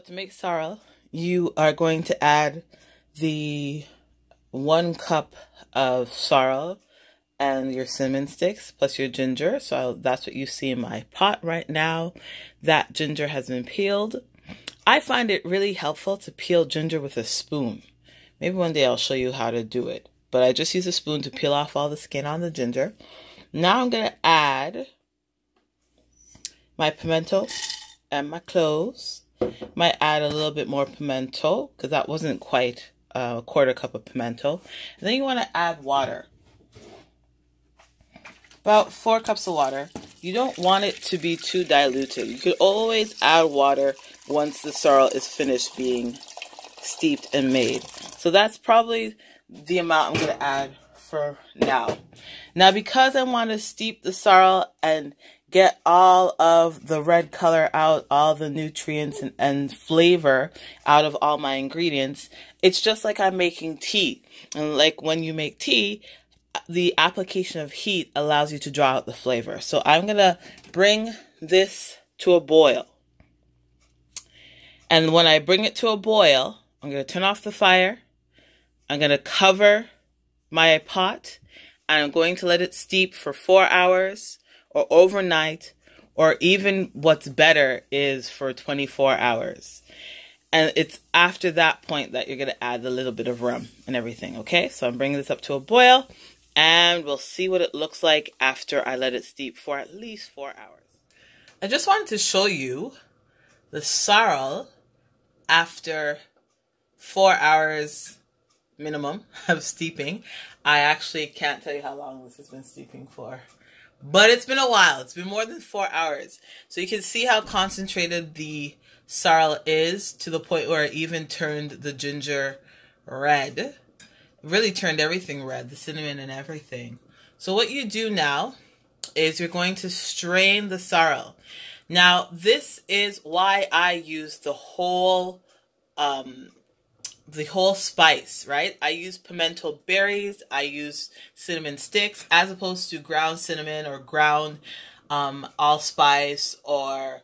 to make sorrel, you are going to add the 1 cup of sorrel and your cinnamon sticks plus your ginger. So that's what you see in my pot right now. That ginger has been peeled. I find it really helpful to peel ginger with a spoon. Maybe one day I'll show you how to do it. But I just use a spoon to peel off all the skin on the ginger. Now I'm going to add my pimento and my cloves. Might add a little bit more pimento because that wasn't quite a 1/4 cup of pimento. And then you want to add water. About 4 cups of water. You don't want it to be too diluted. You could always add water once the sorrel is finished being steeped and made. So that's probably the amount I'm going to add for now. Now, because I want to steep the sorrel and get all of the red color out, all the nutrients and flavor out of all my ingredients, it's just like I'm making tea. And like when you make tea, the application of heat allows you to draw out the flavor. So I'm going to bring this to a boil. And when I bring it to a boil, I'm going to turn off the fire. I'm going to cover my pot. And I'm going to let it steep for 4 hours or overnight, or even what's better is for 24 hours. And it's after that point that you're going to add a little bit of rum and everything, okay? So I'm bringing this up to a boil, and we'll see what it looks like after I let it steep for at least 4 hours. I just wanted to show you the sorrel after 4 hours minimum of steeping. I actually can't tell you how long this has been steeping for, but it's been a while. It's been more than 4 hours. So you can see how concentrated the sorrel is to the point where it even turned the ginger red. It really turned everything red, the cinnamon and everything. So what you do now is you're going to strain the sorrel. Now, this is why I use the whole spice, right? I use pimento berries, I use cinnamon sticks, as opposed to ground cinnamon or ground allspice or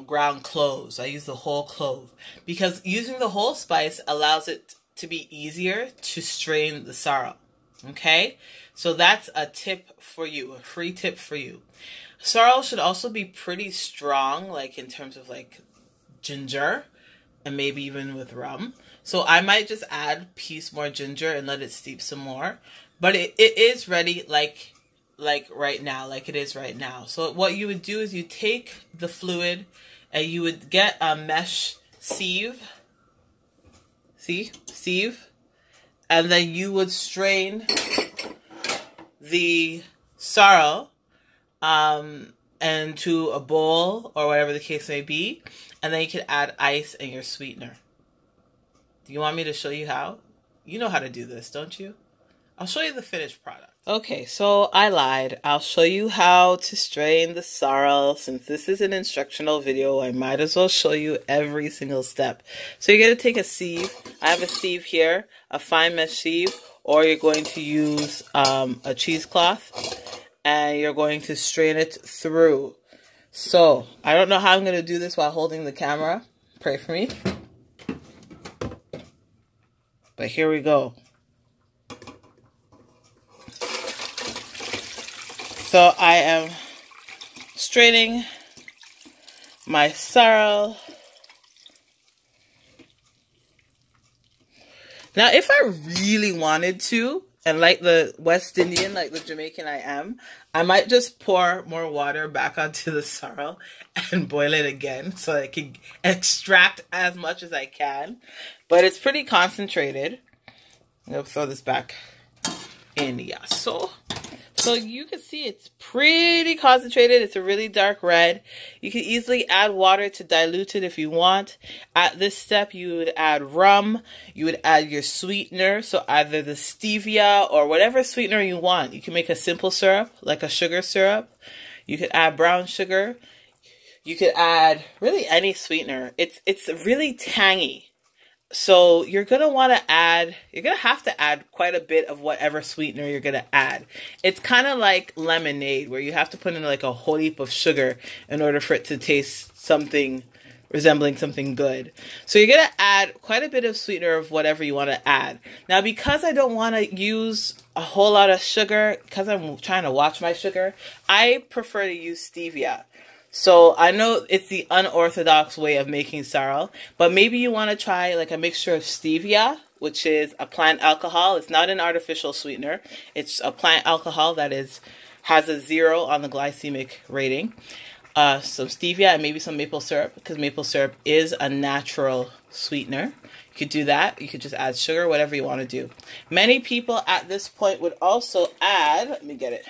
ground cloves. I use the whole clove because using the whole spice allows it to be easier to strain the sorrel. Okay, so that's a tip for you, a free tip for you. Sorrel should also be pretty strong, like in terms of like ginger and maybe even with rum. So I might just add a piece more ginger and let it steep some more. But it is ready like right now, like it is right now. So what you would do is you take the fluid and you would get a mesh sieve. See? Sieve. And then you would strain the sorrel into a bowl or whatever the case may be. And then you can add ice and your sweetener. Do you want me to show you how? You know how to do this, don't you? I'll show you the finished product. Okay, so I lied. I'll show you how to strain the sorrel. Since this is an instructional video, I might as well show you every single step. So you're going to take a sieve. I have a sieve here, a fine mesh sieve, or you're going to use a cheesecloth, and you're going to strain it through. So I don't know how I'm going to do this while holding the camera. Pray for me. But here we go. So I am straining my sorrel. Now, if I really wanted to, and like the West Indian, like the Jamaican I am, I might just pour more water back onto the sorrel and boil it again so I can extract as much as I can. But it's pretty concentrated. I'm going to throw this back in. Yeah, so you can see it's pretty concentrated. It's a really dark red. You can easily add water to dilute it if you want. At this step, you would add rum. You would add your sweetener, so either the stevia or whatever sweetener you want. You can make a simple syrup, like a sugar syrup. You could add brown sugar. You could add really any sweetener. It's really tangy. So you're going to have to add quite a bit of whatever sweetener you're going to add. It's kind of like lemonade where you have to put in like a whole heap of sugar in order for it to taste something resembling something good. So you're going to add quite a bit of sweetener of whatever you want to add. Now, because I don't want to use a whole lot of sugar, because I'm trying to watch my sugar, I prefer to use stevia. So I know it's the unorthodox way of making sorrel, but maybe you want to try like a mixture of stevia, which is a plant alcohol. It's not an artificial sweetener. It's a plant alcohol that has a 0 on the glycemic rating. Some stevia and maybe some maple syrup, because maple syrup is a natural sweetener. You could do that. You could just add sugar, whatever you want to do. Many people at this point would also add, let me get it,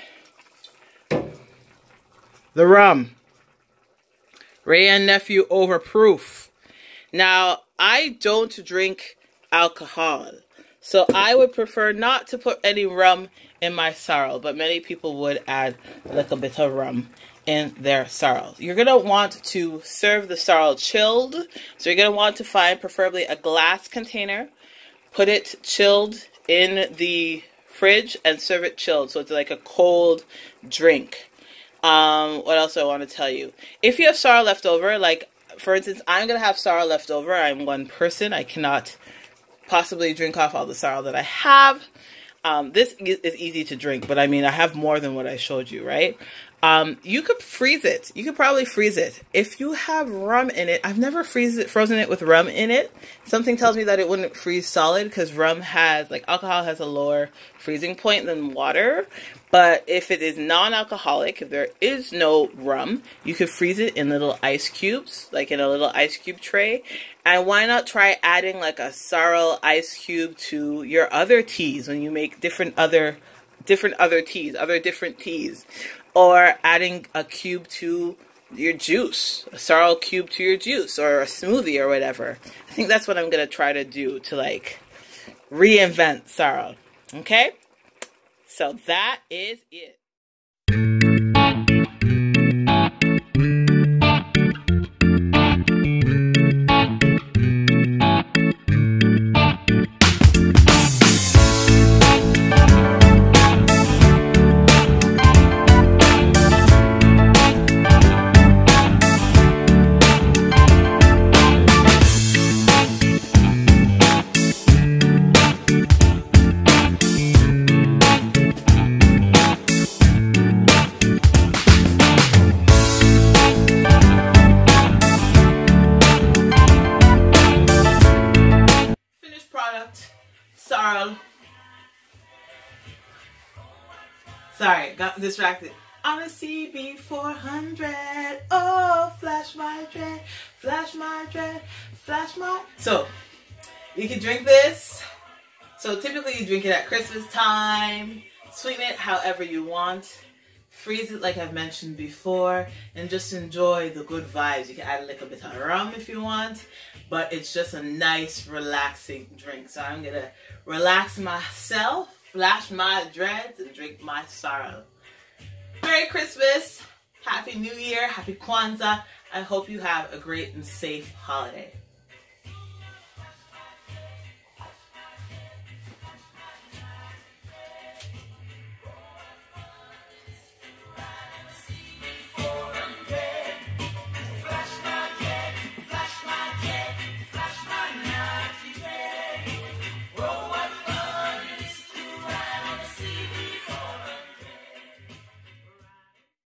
the rum. Ray and Nephew Overproof. Now, I don't drink alcohol, so I would prefer not to put any rum in my sorrel, but many people would add a little bit of rum in their sorrel. You're going to want to serve the sorrel chilled. So you're going to want to find preferably a glass container, put it chilled in the fridge and serve it chilled. So it's like a cold drink. What else do I want to tell you? If you have sorrel left over, like for instance, I'm going to have sorrel left over. I'm one person. I cannot possibly drink off all the sorrel that I have. This is easy to drink, but I mean, I have more than what I showed you, right? You could freeze it. You could probably freeze it. If you have rum in it, I've never frozen it with rum in it. Something tells me that it wouldn't freeze solid because rum has, like alcohol has a lower freezing point than water. But if it is non-alcoholic, if there is no rum, you could freeze it in little ice cubes, like in a little ice cube tray. And why not try adding like a sorrel ice cube to your other teas when you make different teas, or adding a cube to your juice, a sorrel cube to your juice, or a smoothie or whatever. I think that's what I'm going to try to do to like reinvent sorrel. Okay? So that is it. Sorrel. Sorry, got distracted. On a CB 400. Oh, flash my dread, flash my dread, flash my. So, you can drink this. So, typically you drink it at Christmas time. Sweeten it however you want. Freeze it like I've mentioned before. And just enjoy the good vibes. You can add a little bit of rum if you want. But it's just a nice, relaxing drink. So I'm going to relax myself, flash my dreads, and drink my sorrel. Merry Christmas, Happy New Year, Happy Kwanzaa. I hope you have a great and safe holiday.